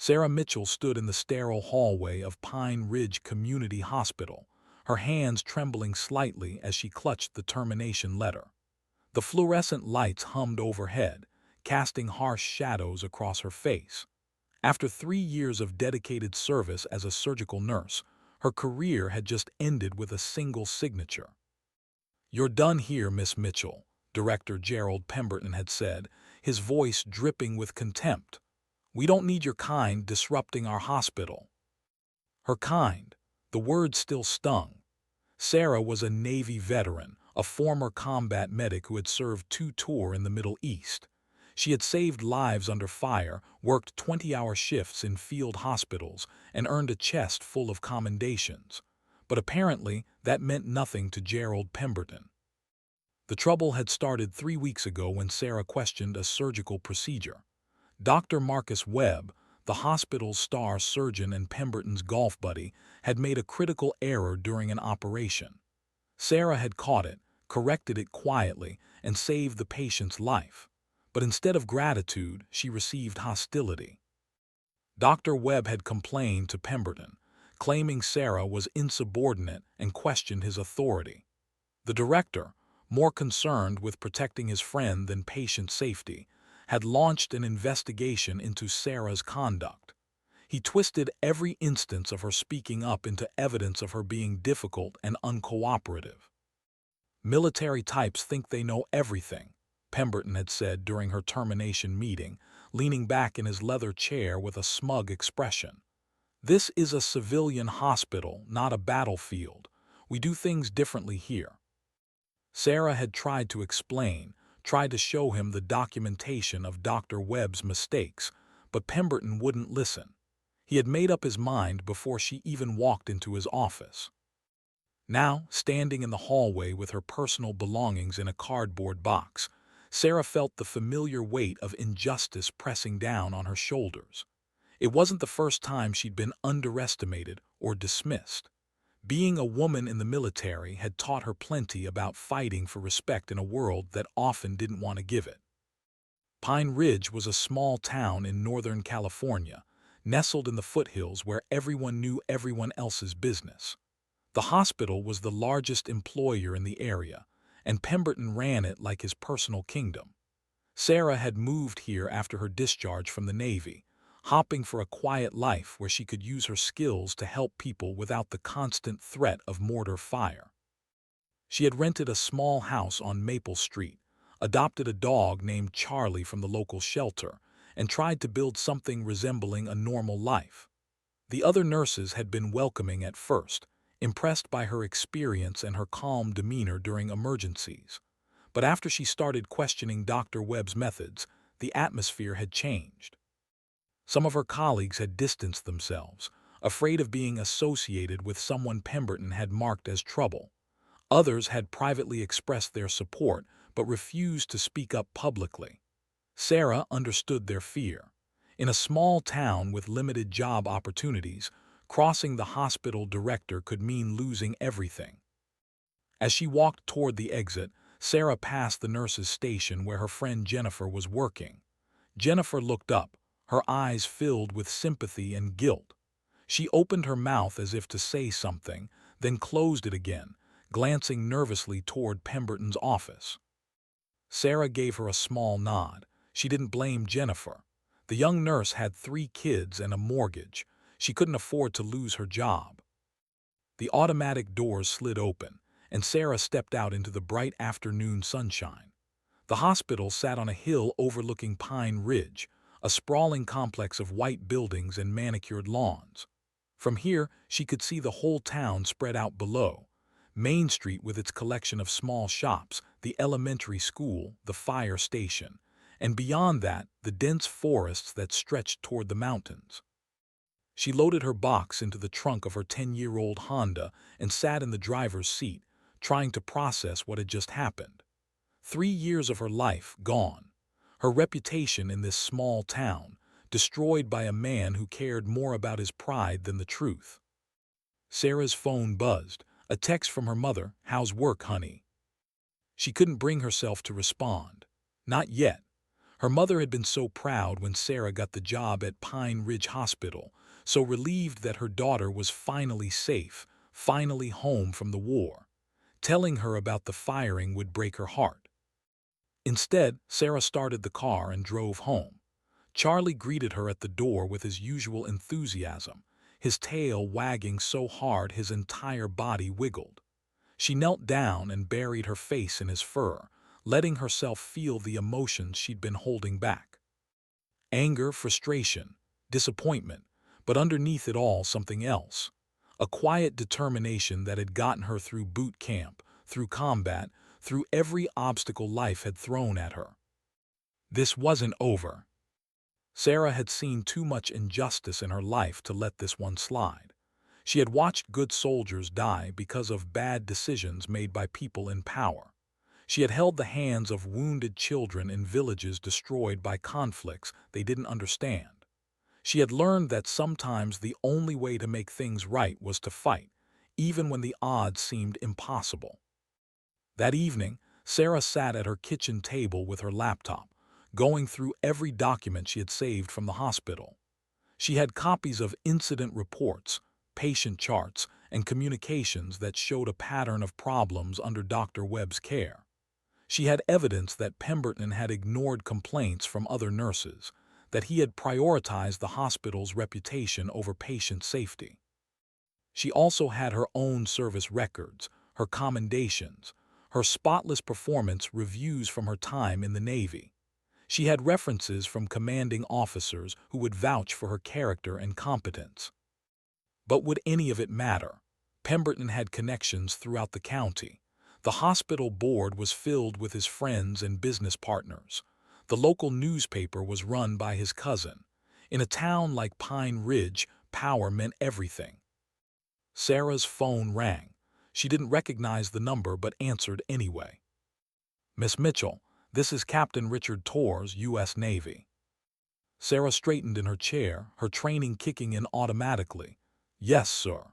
Sarah Mitchell stood in the sterile hallway of Pine Ridge Community Hospital, her hands trembling slightly as she clutched the termination letter. The fluorescent lights hummed overhead, casting harsh shadows across her face. After 3 years of dedicated service as a surgical nurse, her career had just ended with a single signature. "You're done here, Miss Mitchell," Director Gerald Pemberton had said, his voice dripping with contempt. "We don't need your kind disrupting our hospital." Her kind. The word still stung. Sarah was a Navy veteran, a former combat medic who had served 2 tours in the Middle East. She had saved lives under fire, worked 20-hour shifts in field hospitals, and earned a chest full of commendations. But apparently, that meant nothing to Gerald Pemberton. The trouble had started 3 weeks ago when Sarah questioned a surgical procedure. Dr. Marcus Webb, the hospital's star surgeon and Pemberton's golf buddy, had made a critical error during an operation. Sarah had caught it, corrected it quietly, and saved the patient's life. But instead of gratitude, she received hostility. Dr. Webb had complained to Pemberton, claiming Sarah was insubordinate and questioned his authority. The director, more concerned with protecting his friend than patient safety, had launched an investigation into Sarah's conduct. He twisted every instance of her speaking up into evidence of her being difficult and uncooperative. "Military types think they know everything," Pemberton had said during her termination meeting, leaning back in his leather chair with a smug expression. "This is a civilian hospital, not a battlefield. We do things differently here." Sarah had tried to explain, tried to show him the documentation of Dr. Webb's mistakes, but Pemberton wouldn't listen. He had made up his mind before she even walked into his office. Now, standing in the hallway with her personal belongings in a cardboard box, Sarah felt the familiar weight of injustice pressing down on her shoulders. It wasn't the first time she'd been underestimated or dismissed. Being a woman in the military had taught her plenty about fighting for respect in a world that often didn't want to give it. Pine Ridge was a small town in Northern California, nestled in the foothills where everyone knew everyone else's business. The hospital was the largest employer in the area, and Pemberton ran it like his personal kingdom. Sarah had moved here after her discharge from the Navy, hoping for a quiet life where she could use her skills to help people without the constant threat of mortar fire. She had rented a small house on Maple Street, adopted a dog named Charlie from the local shelter, and tried to build something resembling a normal life. The other nurses had been welcoming at first, impressed by her experience and her calm demeanor during emergencies. But after she started questioning Dr. Webb's methods, the atmosphere had changed. Some of her colleagues had distanced themselves, afraid of being associated with someone Pemberton had marked as trouble. Others had privately expressed their support but refused to speak up publicly. Sarah understood their fear. In a small town with limited job opportunities, crossing the hospital director could mean losing everything. As she walked toward the exit, Sarah passed the nurse's station where her friend Jennifer was working. Jennifer looked up, her eyes filled with sympathy and guilt. She opened her mouth as if to say something, then closed it again, glancing nervously toward Pemberton's office. Sarah gave her a small nod. She didn't blame Jennifer. The young nurse had 3 kids and a mortgage. She couldn't afford to lose her job. The automatic doors slid open, and Sarah stepped out into the bright afternoon sunshine. The hospital sat on a hill overlooking Pine Ridge, a sprawling complex of white buildings and manicured lawns. From here, she could see the whole town spread out below. Main Street with its collection of small shops, the elementary school, the fire station, and beyond that, the dense forests that stretched toward the mountains. She loaded her box into the trunk of her 10-year-old Honda and sat in the driver's seat, trying to process what had just happened. 3 years of her life gone. Her reputation in this small town, destroyed by a man who cared more about his pride than the truth. Sarah's phone buzzed, a text from her mother, "How's work, honey?" She couldn't bring herself to respond. Not yet. Her mother had been so proud when Sarah got the job at Pine Ridge Hospital, so relieved that her daughter was finally safe, finally home from the war. Telling her about the firing would break her heart. Instead, Sarah started the car and drove home. Charlie greeted her at the door with his usual enthusiasm, his tail wagging so hard his entire body wiggled. She knelt down and buried her face in his fur, letting herself feel the emotions she'd been holding back. Anger, frustration, disappointment, but underneath it all something else. A quiet determination that had gotten her through boot camp, through combat, through every obstacle life had thrown at her. This wasn't over. Sarah had seen too much injustice in her life to let this one slide. She had watched good soldiers die because of bad decisions made by people in power. She had held the hands of wounded children in villages destroyed by conflicts they didn't understand. She had learned that sometimes the only way to make things right was to fight, even when the odds seemed impossible. That evening, Sarah sat at her kitchen table with her laptop, going through every document she had saved from the hospital. She had copies of incident reports, patient charts, and communications that showed a pattern of problems under Dr. Webb's care. She had evidence that Pemberton had ignored complaints from other nurses, that he had prioritized the hospital's reputation over patient safety. She also had her own service records, her commendations, her spotless performance reviews from her time in the Navy. She had references from commanding officers who would vouch for her character and competence. But would any of it matter? Pemberton had connections throughout the county. The hospital board was filled with his friends and business partners. The local newspaper was run by his cousin. In a town like Pine Ridge, power meant everything. Sarah's phone rang. She didn't recognize the number but answered anyway. "Miss Mitchell, this is Captain Richard Torres, U.S. Navy." Sarah straightened in her chair, her training kicking in automatically. "Yes, sir.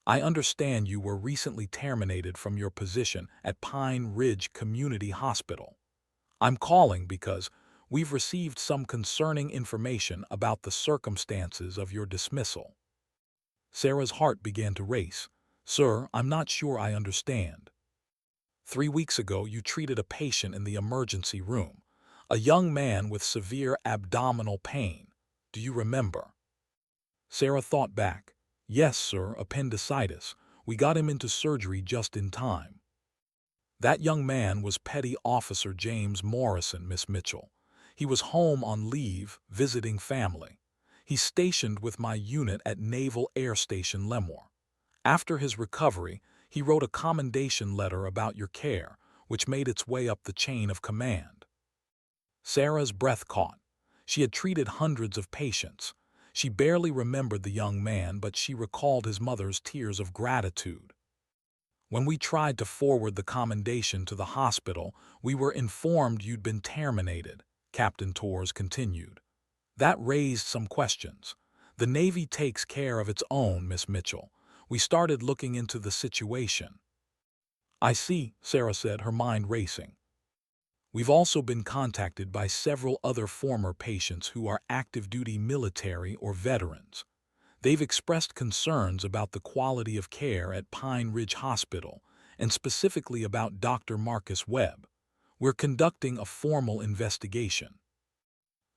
I understand you were recently terminated from your position at Pine Ridge Community Hospital. I'm calling because we've received some concerning information about the circumstances of your dismissal." Sarah's heart began to race. "Sir, I'm not sure I understand." 3 weeks ago, you treated a patient in the emergency room, a young man with severe abdominal pain. Do you remember? Sarah thought back. "Yes, sir, appendicitis. We got him into surgery just in time." "That young man was Petty Officer James Morrison, Miss Mitchell. He was home on leave, visiting family. He's stationed with my unit at Naval Air Station Lemoore. After his recovery, he wrote a commendation letter about your care, which made its way up the chain of command." Sarah's breath caught. She had treated hundreds of patients. She barely remembered the young man, but she recalled his mother's tears of gratitude. "When we tried to forward the commendation to the hospital, we were informed you'd been terminated," Captain Torres continued. "That raised some questions. The Navy takes care of its own, Miss Mitchell. We started looking into the situation." "I see," Sarah said, her mind racing. "We've also been contacted by several other former patients who are active-duty military or veterans. They've expressed concerns about the quality of care at Pine Ridge Hospital, and specifically about Dr. Marcus Webb. We're conducting a formal investigation."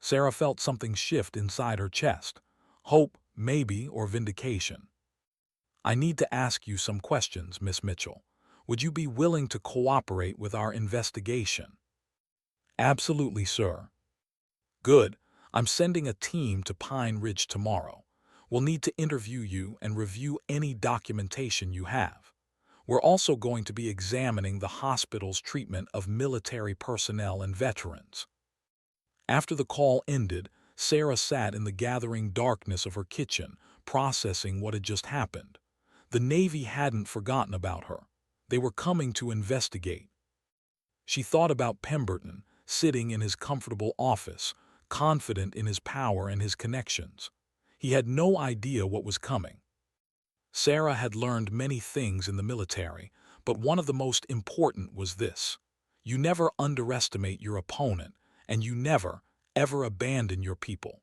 Sarah felt something shift inside her chest. Hope, maybe, or vindication. "I need to ask you some questions, Miss Mitchell. Would you be willing to cooperate with our investigation?" "Absolutely, sir." "Good. I'm sending a team to Pine Ridge tomorrow. We'll need to interview you and review any documentation you have. We're also going to be examining the hospital's treatment of military personnel and veterans." After the call ended, Sarah sat in the gathering darkness of her kitchen, processing what had just happened. The Navy hadn't forgotten about her. They were coming to investigate. She thought about Pemberton, sitting in his comfortable office, confident in his power and his connections. He had no idea what was coming. Sarah had learned many things in the military, but one of the most important was this: you never underestimate your opponent, and you never, ever abandon your people.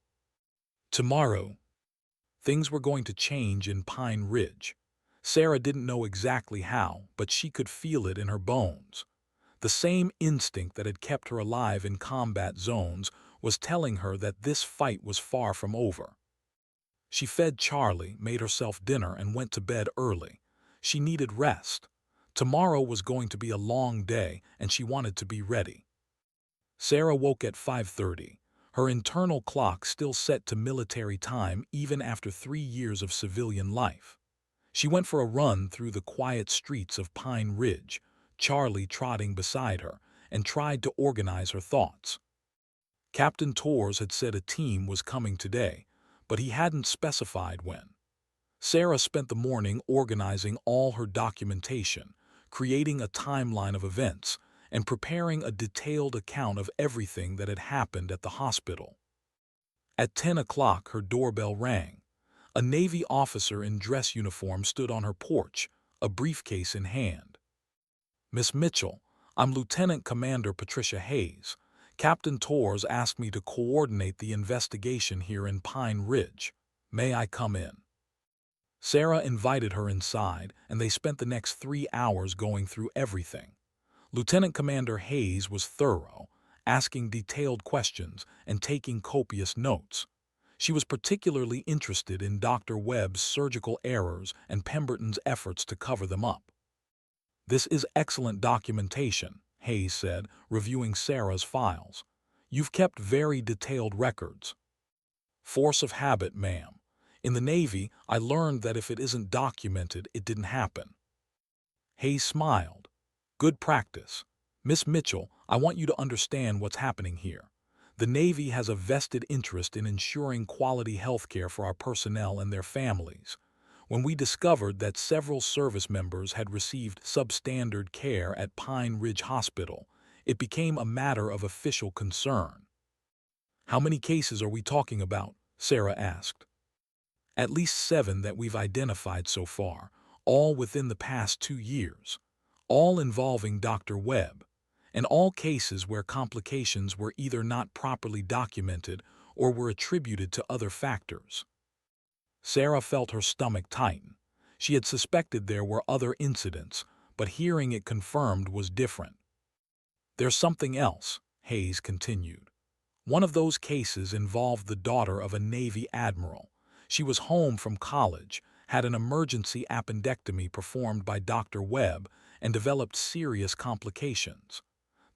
Tomorrow, things were going to change in Pine Ridge. Sarah didn't know exactly how, but she could feel it in her bones. The same instinct that had kept her alive in combat zones was telling her that this fight was far from over. She fed Charlie, made herself dinner, and went to bed early. She needed rest. Tomorrow was going to be a long day, and she wanted to be ready. Sarah woke at 5:30, her internal clock still set to military time even after 3 years of civilian life. She went for a run through the quiet streets of Pine Ridge, Charlie trotting beside her, and tried to organize her thoughts. Captain Torres had said a team was coming today, but he hadn't specified when. Sarah spent the morning organizing all her documentation, creating a timeline of events, and preparing a detailed account of everything that had happened at the hospital. At 10 o'clock, her doorbell rang. A Navy officer in dress uniform stood on her porch, a briefcase in hand. "Miss Mitchell, I'm Lieutenant Commander Patricia Hayes. Captain Torres asked me to coordinate the investigation here in Pine Ridge. May I come in?" Sarah invited her inside, and they spent the next 3 hours going through everything. Lieutenant Commander Hayes was thorough, asking detailed questions and taking copious notes. She was particularly interested in Dr. Webb's surgical errors and Pemberton's efforts to cover them up. "This is excellent documentation," Hayes said, reviewing Sarah's files. "You've kept very detailed records." "Force of habit, ma'am. In the Navy, I learned that if it isn't documented, it didn't happen." Hayes smiled. "Good practice. Miss Mitchell, I want you to understand what's happening here. The Navy has a vested interest in ensuring quality health care for our personnel and their families. When we discovered that several service members had received substandard care at Pine Ridge Hospital, it became a matter of official concern." "How many cases are we talking about?" Sarah asked. "At least 7 that we've identified so far, all within the past 2 years, all involving Dr. Webb, and all cases where complications were either not properly documented or were attributed to other factors." Sarah felt her stomach tighten. She had suspected there were other incidents, but hearing it confirmed was different. "There's something else," Hayes continued. "One of those cases involved the daughter of a Navy admiral. She was home from college, had an emergency appendectomy performed by Dr. Webb, and developed serious complications.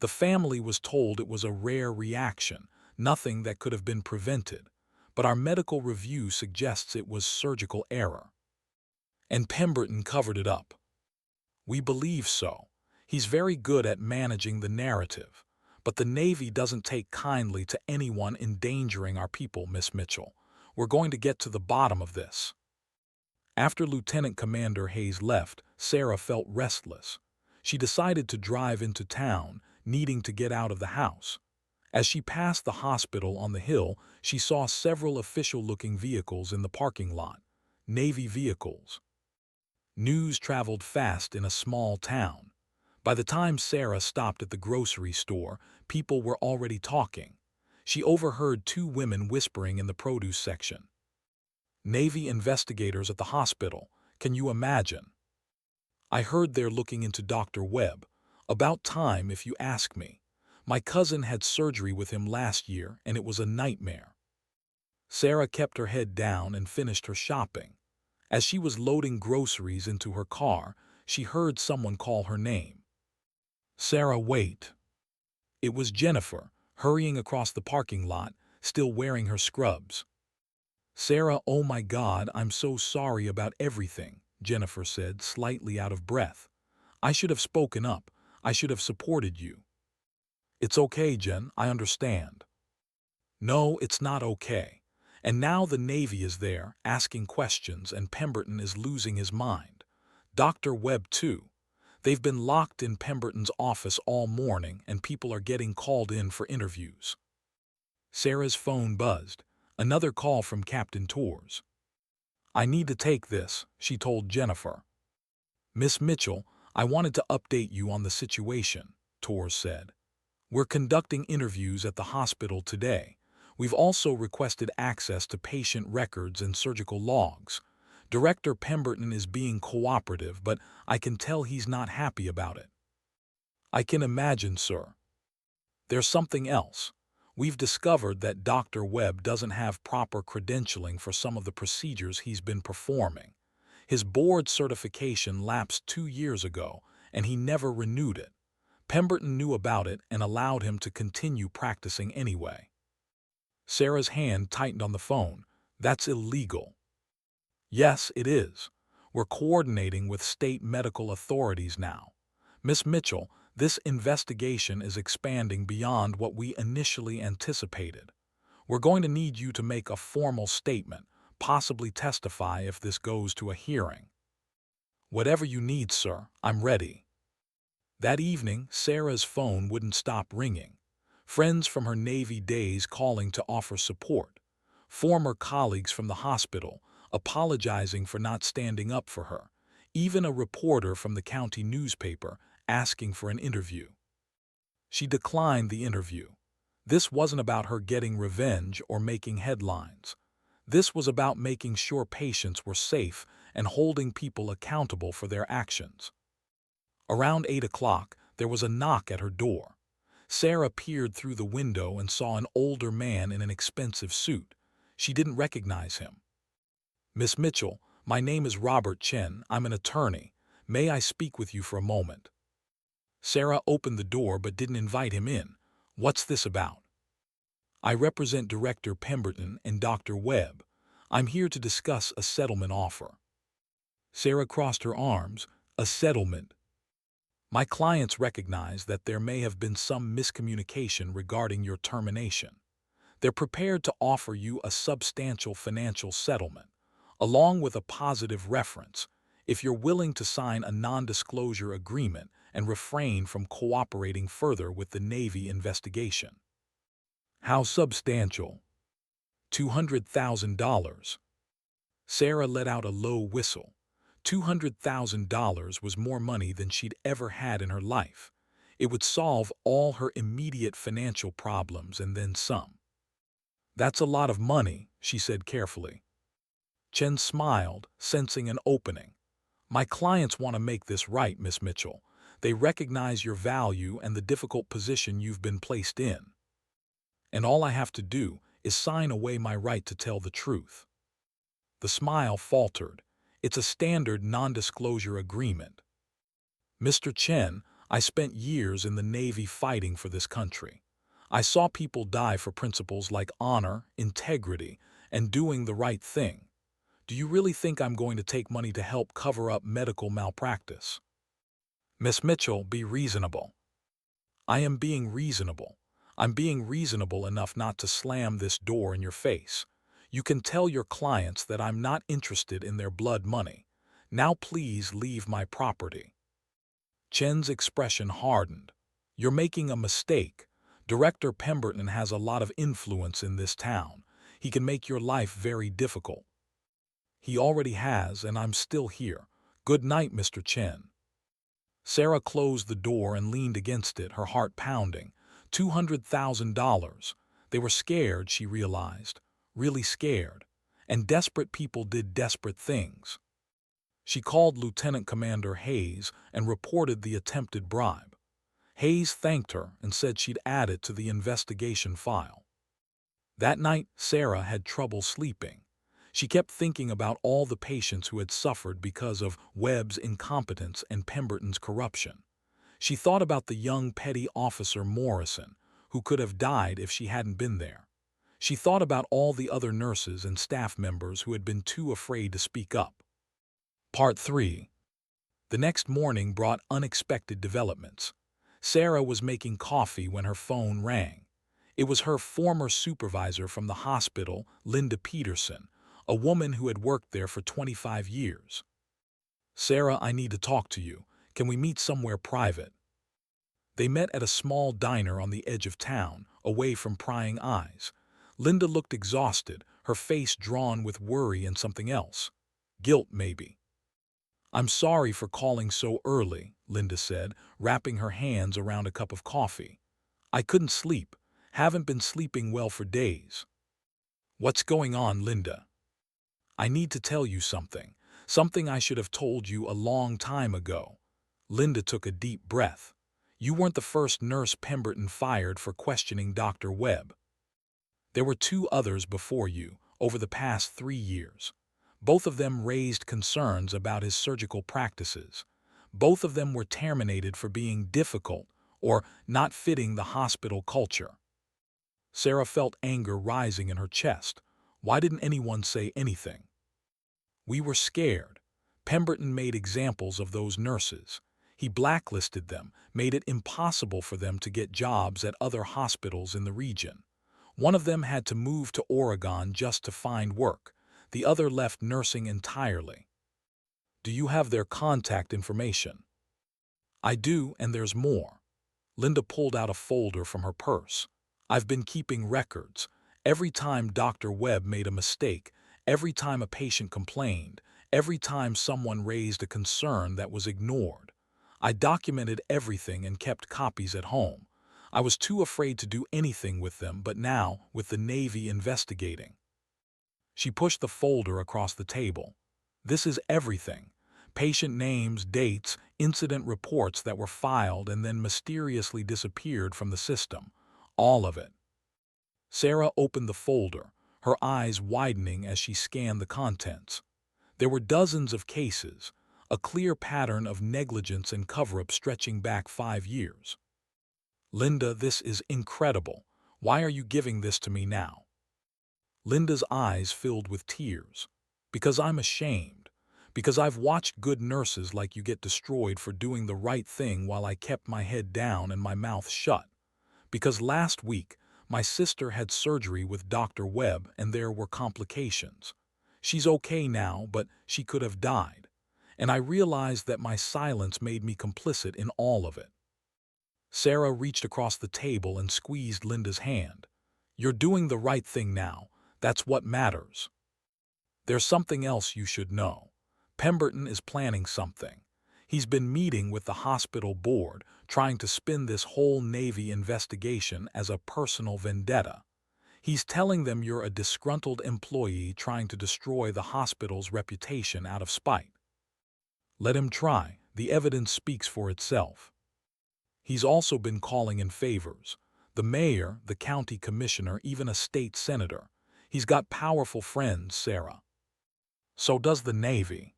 The family was told it was a rare reaction, nothing that could have been prevented, but our medical review suggests it was surgical error. And Pemberton covered it up." "We believe so. He's very good at managing the narrative. But the Navy doesn't take kindly to anyone endangering our people, Miss Mitchell. We're going to get to the bottom of this." After Lieutenant Commander Hayes left, Sarah felt restless. She decided to drive into town, needing to get out of the house. As she passed the hospital on the hill, she saw several official-looking vehicles in the parking lot. Navy vehicles. News traveled fast in a small town. By the time Sarah stopped at the grocery store, people were already talking. She overheard 2 women whispering in the produce section. "Navy investigators at the hospital. Can you imagine? I heard they're looking into Dr. Webb. About time, if you ask me. My cousin had surgery with him last year, and it was a nightmare." Sarah kept her head down and finished her shopping. As she was loading groceries into her car, she heard someone call her name. "Sarah, wait." It was Jennifer, hurrying across the parking lot, still wearing her scrubs. "Sarah, oh my God, I'm so sorry about everything," Jennifer said, slightly out of breath. "I should have spoken up. I should have supported you." "It's okay, Jen, I understand." "No, it's not okay. And now the Navy is there, asking questions, and Pemberton is losing his mind. Dr. Webb, too. They've been locked in Pemberton's office all morning, and people are getting called in for interviews." Sarah's phone buzzed. Another call from Captain Torres. "I need to take this," she told Jennifer. "Miss Mitchell, I wanted to update you on the situation," Torres said. We're conducting interviews at the hospital today. We've also requested access to patient records and surgical logs. Director Pemberton is being cooperative, but I can tell he's not happy about it. I can imagine, sir. There's something else. We've discovered that Dr. Webb doesn't have proper credentialing for some of the procedures he's been performing. His board certification lapsed 2 years ago, and he never renewed it. Pemberton knew about it and allowed him to continue practicing anyway. Sarah's hand tightened on the phone. That's illegal. Yes, it is. We're coordinating with state medical authorities now. Miss Mitchell, this investigation is expanding beyond what we initially anticipated. We're going to need you to make a formal statement, possibly testify if this goes to a hearing. Whatever you need, sir, I'm ready. That evening, Sarah's phone wouldn't stop ringing. Friends from her Navy days calling to offer support. Former colleagues from the hospital apologizing for not standing up for her. Even a reporter from the county newspaper asking for an interview. She declined the interview. This wasn't about her getting revenge or making headlines. This was about making sure patients were safe and holding people accountable for their actions. Around 8 o'clock, there was a knock at her door. Sarah peered through the window and saw an older man in an expensive suit. She didn't recognize him. Miss Mitchell, my name is Robert Chen. I'm an attorney. May I speak with you for a moment? Sarah opened the door but didn't invite him in. What's this about? I represent Director Pemberton and Dr. Webb. I'm here to discuss a settlement offer. Sarah crossed her arms. A settlement. My clients recognize that there may have been some miscommunication regarding your termination. They're prepared to offer you a substantial financial settlement, along with a positive reference, if you're willing to sign a non-disclosure agreement and refrain from cooperating further with the Navy investigation. How substantial? $200,000. Sarah let out a low whistle. $200,000 was more money than she'd ever had in her life. It would solve all her immediate financial problems and then some. That's a lot of money, she said carefully. Chen smiled, sensing an opening. My clients want to make this right, Miss Mitchell. They recognize your value and the difficult position you've been placed in. And all I have to do is sign away my right to tell the truth. The smile faltered. It's a standard non-disclosure agreement. Mr. Chen, I spent years in the Navy fighting for this country. I saw people die for principles like honor, integrity, and doing the right thing. Do you really think I'm going to take money to help cover up medical malpractice? Miss Mitchell, be reasonable. I am being reasonable. I'm being reasonable enough not to slam this door in your face. You can tell your clients that I'm not interested in their blood money. Now please leave my property. Chen's expression hardened. You're making a mistake. Director Pemberton has a lot of influence in this town. He can make your life very difficult. He already has, and I'm still here. Good night, Mr. Chen. Sarah closed the door and leaned against it, her heart pounding. $200,000. They were scared, she realized. Really scared. And desperate people did desperate things. She called Lieutenant Commander Hayes and reported the attempted bribe. Hayes thanked her and said she'd add it to the investigation file. That night, Sarah had trouble sleeping. She kept thinking about all the patients who had suffered because of Webb's incompetence and Pemberton's corruption. She thought about the young petty officer Morrison, who could have died if she hadn't been there. She thought about all the other nurses and staff members who had been too afraid to speak up. Part 3. The next morning brought unexpected developments. Sarah was making coffee when her phone rang. It was her former supervisor from the hospital, Linda Peterson, a woman who had worked there for 25 years. Sarah, I need to talk to you. Can we meet somewhere private? They met at a small diner on the edge of town, away from prying eyes. Linda looked exhausted, her face drawn with worry and something else. Guilt, maybe. I'm sorry for calling so early, Linda said, wrapping her hands around a cup of coffee. I couldn't sleep. Haven't been sleeping well for days. What's going on, Linda? I need to tell you something. Something I should have told you a long time ago. Linda took a deep breath. You weren't the first nurse Pemberton fired for questioning Dr. Webb. There were two others before you, over the past 3 years. Both of them raised concerns about his surgical practices. Both of them were terminated for being difficult or not fitting the hospital culture. Sarah felt anger rising in her chest. Why didn't anyone say anything? We were scared. Pemberton made examples of those nurses. He blacklisted them, made it impossible for them to get jobs at other hospitals in the region. One of them had to move to Oregon just to find work. The other left nursing entirely. Do you have their contact information? I do, and there's more. Linda pulled out a folder from her purse. I've been keeping records. Every time Dr. Webb made a mistake, every time a patient complained, every time someone raised a concern that was ignored. I documented everything and kept copies at home. I was too afraid to do anything with them, but now, with the Navy investigating. She pushed the folder across the table. This is everything. Patient names, dates, incident reports that were filed and then mysteriously disappeared from the system. All of it. Sarah opened the folder, her eyes widening as she scanned the contents. There were dozens of cases, a clear pattern of negligence and cover-up stretching back 5 years. Linda, this is incredible. Why are you giving this to me now? Linda's eyes filled with tears. Because I'm ashamed. Because I've watched good nurses like you get destroyed for doing the right thing while I kept my head down and my mouth shut. Because last week, my sister had surgery with Dr. Webb and there were complications. She's okay now, but she could have died. And I realized that my silence made me complicit in all of it. Sarah reached across the table and squeezed Linda's hand. You're doing the right thing now. That's what matters. There's something else you should know. Pemberton is planning something. He's been meeting with the hospital board, trying to spin this whole Navy investigation as a personal vendetta. He's telling them you're a disgruntled employee trying to destroy the hospital's reputation out of spite. Let him try. The evidence speaks for itself. He's also been calling in favors. The mayor, the county commissioner, even a state senator. He's got powerful friends, Sarah. So does the Navy.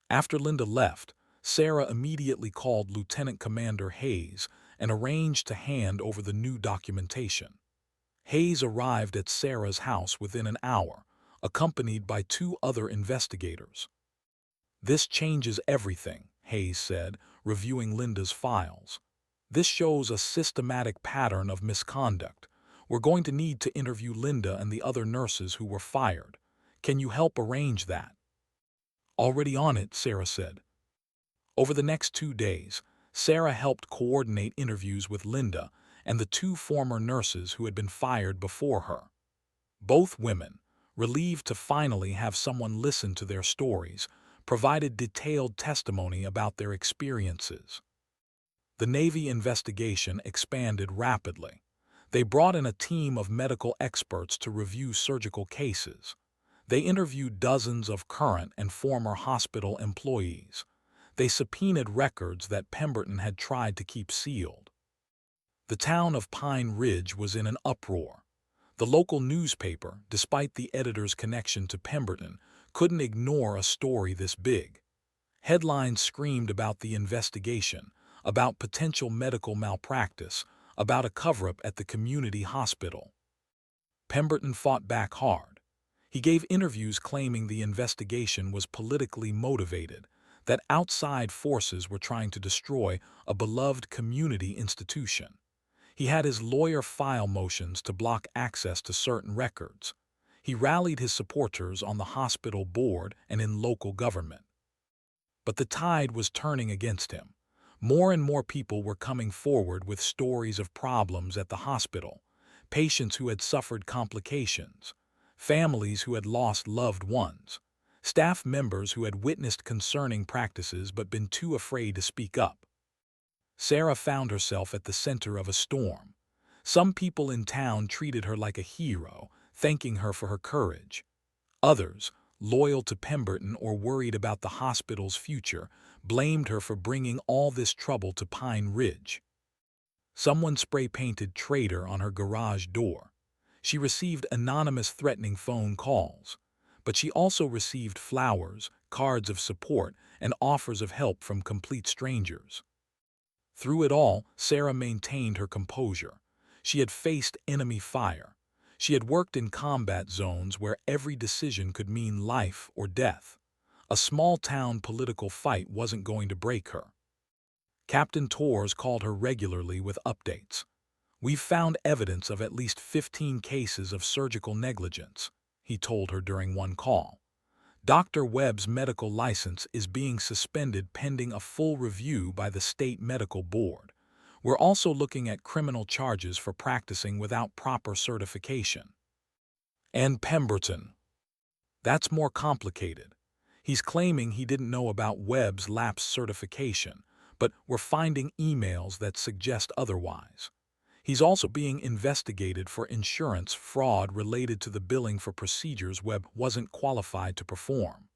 After Linda left, Sarah immediately called Lieutenant Commander Hayes and arranged to hand over the new documentation. Hayes arrived at Sarah's house within an hour, accompanied by 2 other investigators. This changes everything, Hayes said, reviewing Linda's files. This shows a systematic pattern of misconduct. We're going to need to interview Linda and the other nurses who were fired. Can you help arrange that? Already on it, Sarah said. Over the next 2 days, Sarah helped coordinate interviews with Linda and the 2 former nurses who had been fired before her. Both women, relieved to finally have someone listen to their stories, provided detailed testimony about their experiences. The Navy investigation expanded rapidly. They brought in a team of medical experts to review surgical cases. They interviewed dozens of current and former hospital employees. They subpoenaed records that Pemberton had tried to keep sealed. The town of Pine Ridge was in an uproar. The local newspaper, despite the editor's connection to Pemberton, couldn't ignore a story this big. Headlines screamed about the investigation, about potential medical malpractice, about a cover-up at the community hospital. Pemberton fought back hard. He gave interviews claiming the investigation was politically motivated, that outside forces were trying to destroy a beloved community institution. He had his lawyer file motions to block access to certain records. He rallied his supporters on the hospital board and in local government. But the tide was turning against him. More and more people were coming forward with stories of problems at the hospital, patients who had suffered complications, families who had lost loved ones, staff members who had witnessed concerning practices but been too afraid to speak up. Sarah found herself at the center of a storm. Some people in town treated her like a hero, thanking her for her courage. Others, loyal to Pemberton or worried about the hospital's future, blamed her for bringing all this trouble to Pine Ridge. Someone spray-painted "traitor" on her garage door. She received anonymous threatening phone calls, but she also received flowers, cards of support, and offers of help from complete strangers. Through it all, Sarah maintained her composure. She had faced enemy fire. She had worked in combat zones where every decision could mean life or death. A small-town political fight wasn't going to break her. Captain Torres called her regularly with updates. "We've found evidence of at least 15 cases of surgical negligence," he told her during one call. "Dr. Webb's medical license is being suspended pending a full review by the state medical board. We're also looking at criminal charges for practicing without proper certification." And Pemberton. That's more complicated. He's claiming he didn't know about Webb's lapsed certification, but we're finding emails that suggest otherwise. He's also being investigated for insurance fraud related to the billing for procedures Webb wasn't qualified to perform.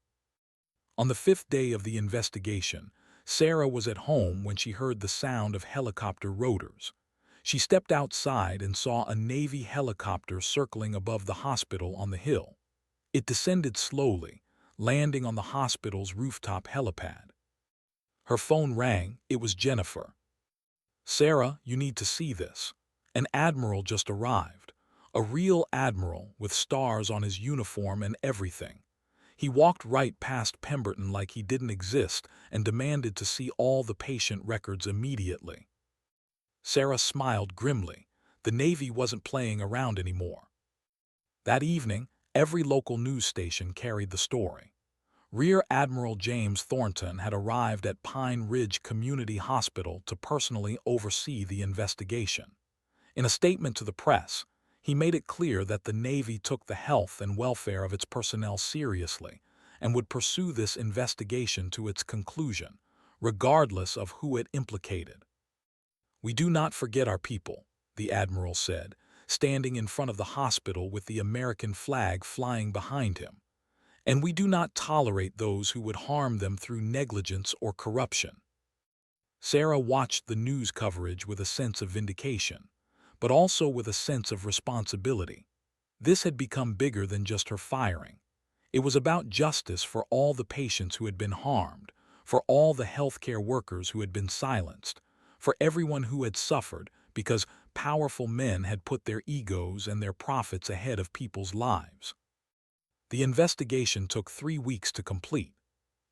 On the 5th day of the investigation, Sarah was at home when she heard the sound of helicopter rotors. She stepped outside and saw a Navy helicopter circling above the hospital on the hill. It descended slowly, landing on the hospital's rooftop helipad. Her phone rang. It was Jennifer. "Sarah, you need to see this. An admiral just arrived. A real admiral with stars on his uniform and everything. He walked right past Pemberton like he didn't exist and demanded to see all the patient records immediately." Sarah smiled grimly. The Navy wasn't playing around anymore. That evening, every local news station carried the story. Rear Admiral James Thornton had arrived at Pine Ridge Community Hospital to personally oversee the investigation. In a statement to the press, he made it clear that the Navy took the health and welfare of its personnel seriously and would pursue this investigation to its conclusion, regardless of who it implicated. "We do not forget our people," the Admiral said, standing in front of the hospital with the American flag flying behind him. "And we do not tolerate those who would harm them through negligence or corruption." Sarah watched the news coverage with a sense of vindication, but also with a sense of responsibility. This had become bigger than just her firing. It was about justice for all the patients who had been harmed, for all the healthcare workers who had been silenced, for everyone who had suffered because powerful men had put their egos and their profits ahead of people's lives. The investigation took 3 weeks to complete.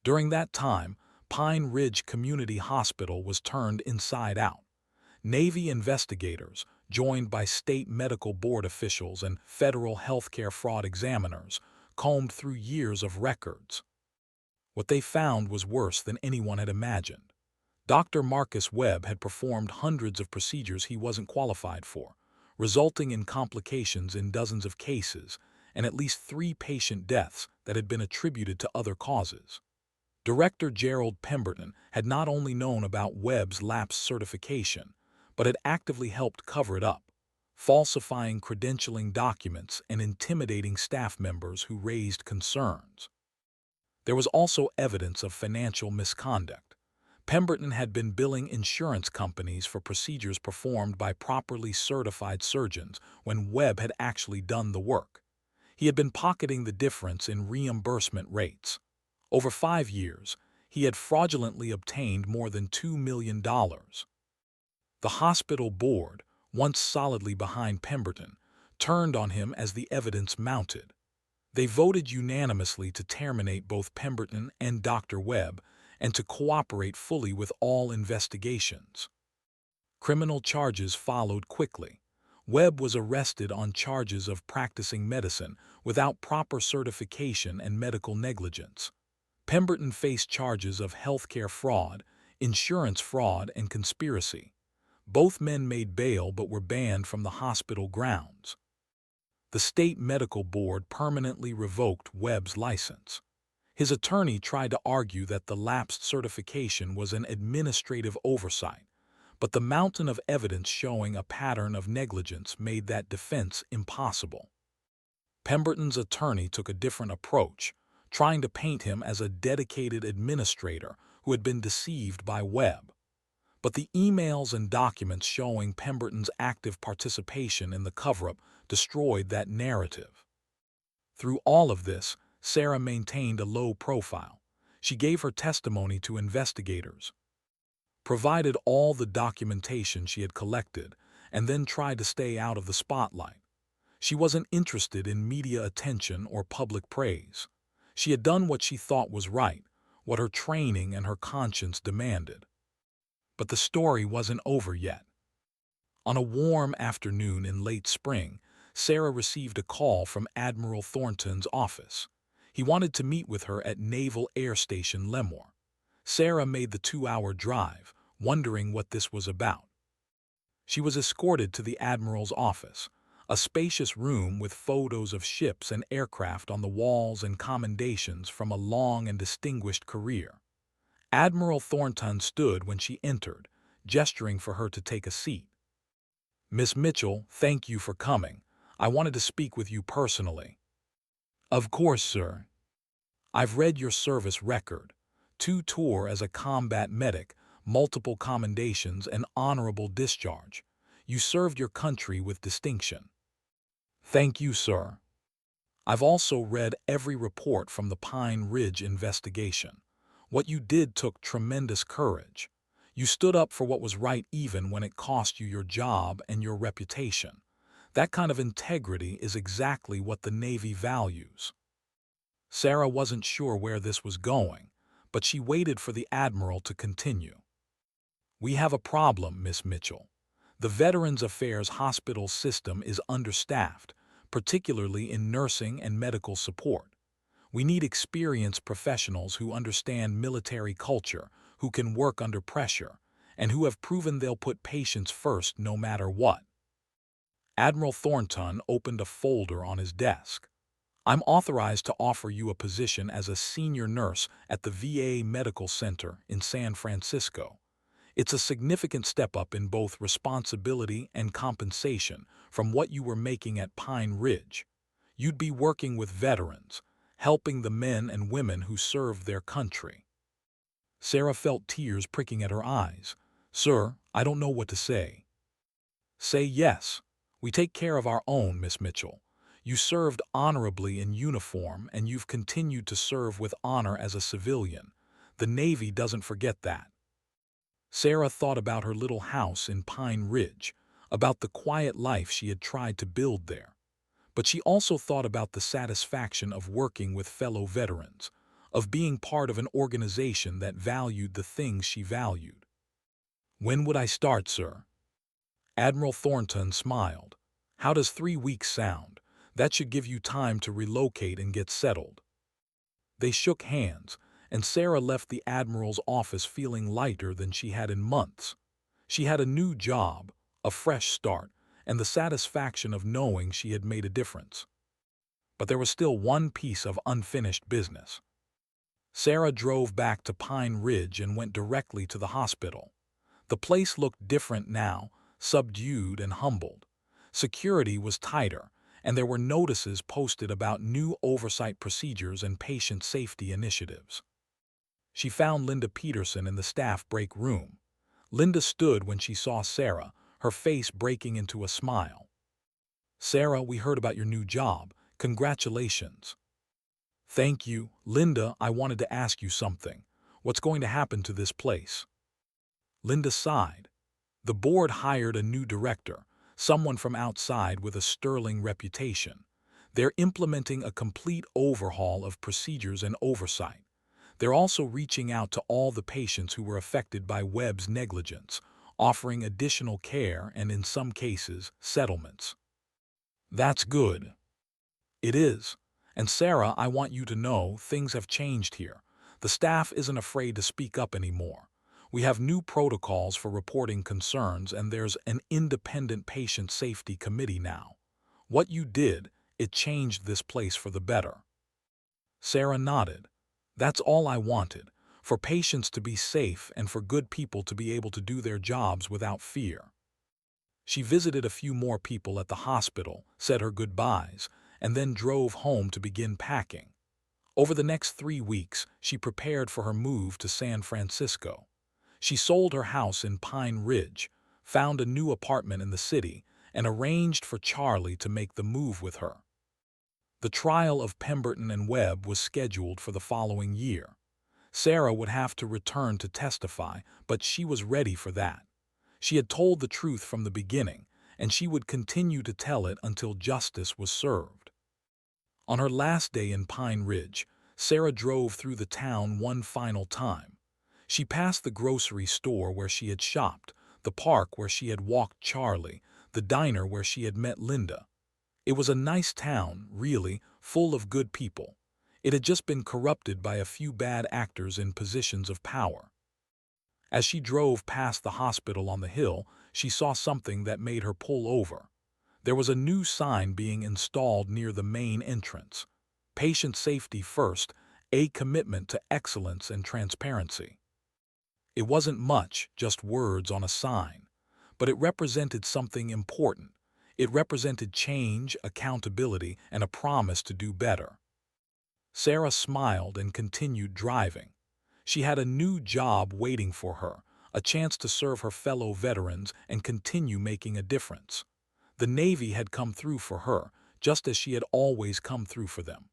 During that time, Pine Ridge Community Hospital was turned inside out. Navy investigators, joined by state medical board officials and federal healthcare fraud examiners, combed through years of records. What they found was worse than anyone had imagined. Dr. Marcus Webb had performed hundreds of procedures he wasn't qualified for, resulting in complications in dozens of cases and at least 3 patient deaths that had been attributed to other causes. Director Gerald Pemberton had not only known about Webb's lapsed certification, but had actively helped cover it up, falsifying credentialing documents and intimidating staff members who raised concerns. There was also evidence of financial misconduct. Pemberton had been billing insurance companies for procedures performed by properly certified surgeons when Webb had actually done the work. He had been pocketing the difference in reimbursement rates. Over 5 years, he had fraudulently obtained more than $2 million. The hospital board, once solidly behind Pemberton, turned on him as the evidence mounted. They voted unanimously to terminate both Pemberton and Dr. Webb and to cooperate fully with all investigations. Criminal charges followed quickly. Webb was arrested on charges of practicing medicine without proper certification and medical negligence. Pemberton faced charges of healthcare fraud, insurance fraud, and conspiracy. Both men made bail but were banned from the hospital grounds. The state medical board permanently revoked Webb's license. His attorney tried to argue that the lapsed certification was an administrative oversight, but the mountain of evidence showing a pattern of negligence made that defense impossible. Pemberton's attorney took a different approach, trying to paint him as a dedicated administrator who had been deceived by Webb. But the emails and documents showing Pemberton's active participation in the cover-up destroyed that narrative. Through all of this, Sarah maintained a low profile. She gave her testimony to investigators, provided all the documentation she had collected, and then tried to stay out of the spotlight. She wasn't interested in media attention or public praise. She had done what she thought was right, what her training and her conscience demanded. But the story wasn't over yet. On a warm afternoon in late spring, Sarah received a call from Admiral Thornton's office. He wanted to meet with her at Naval Air Station Lemoore. Sarah made the 2-hour drive, wondering what this was about. She was escorted to the Admiral's office, a spacious room with photos of ships and aircraft on the walls and commendations from a long and distinguished career. Admiral Thornton stood when she entered, gesturing for her to take a seat. "Miss Mitchell, thank you for coming. I wanted to speak with you personally." "Of course, sir. I've read your service record. 2 tours as a combat medic, multiple commendations, and honorable discharge. You served your country with distinction." "Thank you, sir. I've also read every report from the Pine Ridge investigation. What you did took tremendous courage. You stood up for what was right even when it cost you your job and your reputation. That kind of integrity is exactly what the Navy values." Sarah wasn't sure where this was going, but she waited for the Admiral to continue. "We have a problem, Miss Mitchell. The Veterans Affairs hospital system is understaffed, particularly in nursing and medical support. We need experienced professionals who understand military culture, who can work under pressure, and who have proven they'll put patients first no matter what." Admiral Thornton opened a folder on his desk. "I'm authorized to offer you a position as a senior nurse at the VA Medical Center in San Francisco. It's a significant step up in both responsibility and compensation from what you were making at Pine Ridge. You'd be working with veterans, helping the men and women who served their country." Sarah felt tears pricking at her eyes. "Sir, I don't know what to say." "Say yes. We take care of our own, Miss Mitchell. You served honorably in uniform, and you've continued to serve with honor as a civilian. The Navy doesn't forget that." Sarah thought about her little house in Pine Ridge, about the quiet life she had tried to build there. But she also thought about the satisfaction of working with fellow veterans, of being part of an organization that valued the things she valued. "When would I start, sir?" Admiral Thornton smiled. "How does 3 weeks sound? That should give you time to relocate and get settled." They shook hands, and Sarah left the Admiral's office feeling lighter than she had in months. She had a new job, a fresh start, and the satisfaction of knowing she had made a difference. But there was still one piece of unfinished business. Sarah drove back to Pine Ridge and went directly to the hospital. The place looked different now, subdued and humbled. Security was tighter, and there were notices posted about new oversight procedures and patient safety initiatives. She found Linda Peterson in the staff break room. Linda stood when she saw Sarah, her face breaking into a smile. "Sarah, we heard about your new job. Congratulations." "Thank you. Linda, I wanted to ask you something. What's going to happen to this place?" Linda sighed. "The board hired a new director, someone from outside with a sterling reputation. They're implementing a complete overhaul of procedures and oversight. They're also reaching out to all the patients who were affected by Webb's negligence, offering additional care and, in some cases, settlements." "That's good." "It is. And Sarah, I want you to know things have changed here. The staff isn't afraid to speak up anymore. We have new protocols for reporting concerns, and there's an independent patient safety committee now. What you did, it changed this place for the better." Sarah nodded. "That's all I wanted. for patients to be safe and for good people to be able to do their jobs without fear. She visited a few more people at the hospital, said her goodbyes, and then drove home to begin packing. Over the next 3 weeks, she prepared for her move to San Francisco. She sold her house in Pine Ridge, found a new apartment in the city, and arranged for Charlie to make the move with her. The trial of Pemberton and Webb was scheduled for the following year. Sarah would have to return to testify, but she was ready for that. She had told the truth from the beginning, and she would continue to tell it until justice was served. On her last day in Pine Ridge, Sarah drove through the town one final time. She passed the grocery store where she had shopped, the park where she had walked Charlie, the diner where she had met Linda. It was a nice town, really, full of good people. It had just been corrupted by a few bad actors in positions of power. As she drove past the hospital on the hill, she saw something that made her pull over. There was a new sign being installed near the main entrance. Patient safety first, a commitment to excellence and transparency. It wasn't much, just words on a sign, but it represented something important. It represented change, accountability, and a promise to do better. Sarah smiled and continued driving. She had a new job waiting for her, a chance to serve her fellow veterans and continue making a difference. The Navy had come through for her, just as she had always come through for them.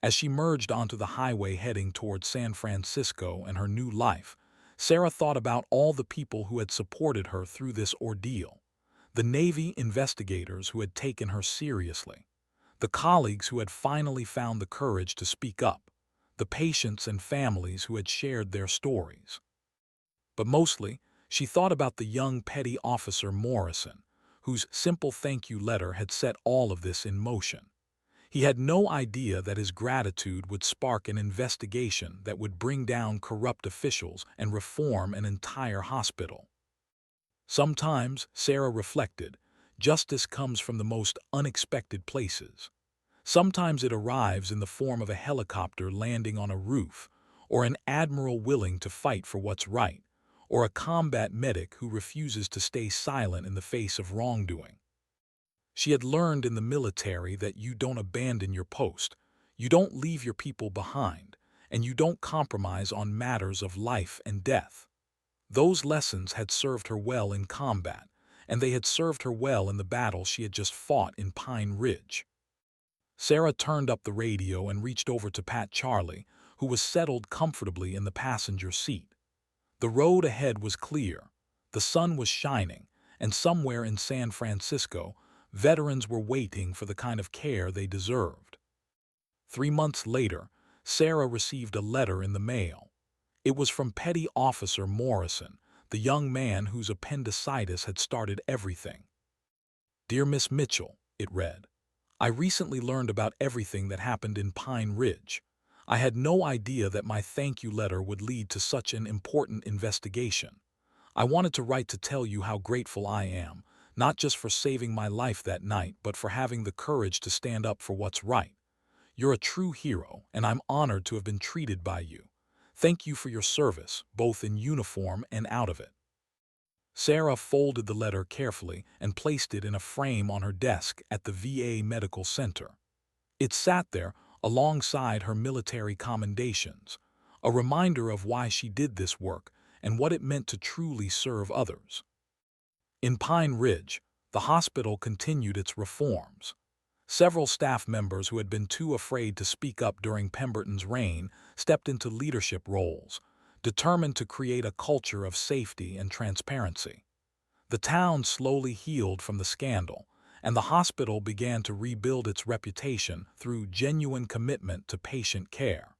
As she merged onto the highway heading towards San Francisco and her new life, Sarah thought about all the people who had supported her through this ordeal. The Navy investigators who had taken her seriously, the colleagues who had finally found the courage to speak up, the patients and families who had shared their stories. But mostly, she thought about the young petty officer Morrison, whose simple thank you letter had set all of this in motion. He had no idea that his gratitude would spark an investigation that would bring down corrupt officials and reform an entire hospital. Sometimes, Sarah reflected, justice comes from the most unexpected places. Sometimes it arrives in the form of a helicopter landing on a roof, or an admiral willing to fight for what's right, or a combat medic who refuses to stay silent in the face of wrongdoing. She had learned in the military that you don't abandon your post, you don't leave your people behind, and you don't compromise on matters of life and death. Those lessons had served her well in combat, and they had served her well in the battle she had just fought in Pine Ridge. Sarah turned up the radio and reached over to pat Charlie, who was settled comfortably in the passenger seat. The road ahead was clear, the sun was shining, and somewhere in San Francisco, veterans were waiting for the kind of care they deserved. 3 months later, Sarah received a letter in the mail. It was from Petty Officer Morrison, the young man whose appendicitis had started everything. "Dear Miss Mitchell," it read, "I recently learned about everything that happened in Pine Ridge. I had no idea that my thank you letter would lead to such an important investigation. I wanted to write to tell you how grateful I am, not just for saving my life that night, but for having the courage to stand up for what's right. You're a true hero, and I'm honored to have been treated by you. Thank you for your service, both in uniform and out of it." Sarah folded the letter carefully and placed it in a frame on her desk at the VA Medical Center. It sat there alongside her military commendations, a reminder of why she did this work and what it meant to truly serve others. In Pine Ridge, the hospital continued its reforms. Several staff members who had been too afraid to speak up during Pemberton's reign stepped into leadership roles, determined to create a culture of safety and transparency. The town slowly healed from the scandal, and the hospital began to rebuild its reputation through genuine commitment to patient care.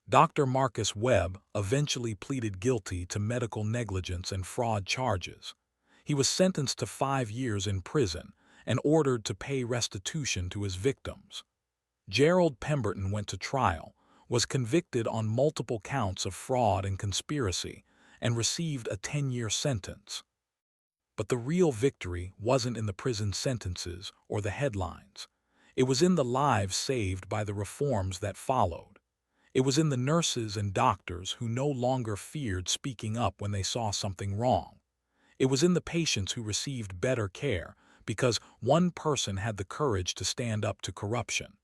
Dr. Marcus Webb eventually pleaded guilty to medical negligence and fraud charges. He was sentenced to 5 years in prison and ordered to pay restitution to his victims. Gerald Pemberton went to trial, was convicted on multiple counts of fraud and conspiracy, and received a 10-year sentence. But the real victory wasn't in the prison sentences or the headlines. It was in the lives saved by the reforms that followed. It was in the nurses and doctors who no longer feared speaking up when they saw something wrong. It was in the patients who received better care because one person had the courage to stand up to corruption.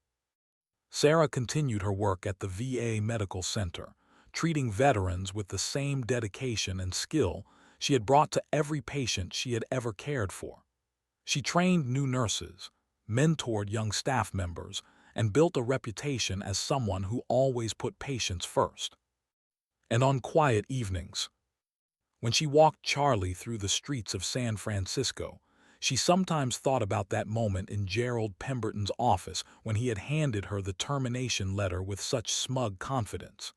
Sarah continued her work at the VA Medical Center, treating veterans with the same dedication and skill she had brought to every patient she had ever cared for. She trained new nurses, mentored young staff members, and built a reputation as someone who always put patients first. And on quiet evenings, when she walked Charlie through the streets of San Francisco, she sometimes thought about that moment in Gerald Pemberton's office when he had handed her the termination letter with such smug confidence.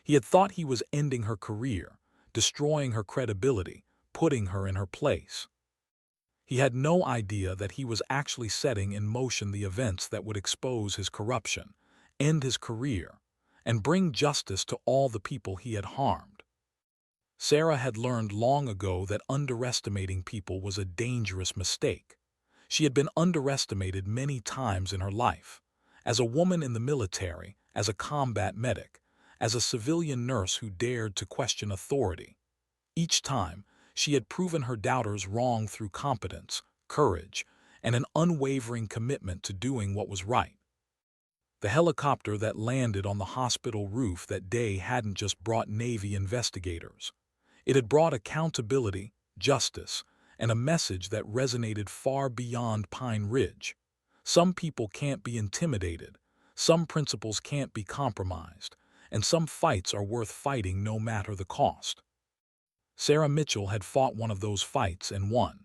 He had thought he was ending her career, destroying her credibility, putting her in her place. He had no idea that he was actually setting in motion the events that would expose his corruption, end his career, and bring justice to all the people he had harmed. Sarah had learned long ago that underestimating people was a dangerous mistake. She had been underestimated many times in her life, as a woman in the military, as a combat medic, as a civilian nurse who dared to question authority. Each time, she had proven her doubters wrong through competence, courage, and an unwavering commitment to doing what was right. The helicopter that landed on the hospital roof that day hadn't just brought Navy investigators. It had brought accountability, justice, and a message that resonated far beyond Pine Ridge. Some people can't be intimidated, some principles can't be compromised, and some fights are worth fighting no matter the cost. Sarah Mitchell had fought one of those fights and won.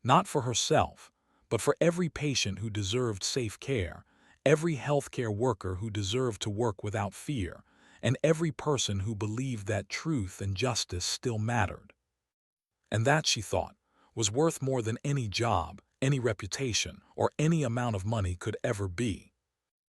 Not for herself, but for every patient who deserved safe care, every healthcare worker who deserved to work without fear, and every person who believed that truth and justice still mattered. And that, she thought, was worth more than any job, any reputation, or any amount of money could ever be.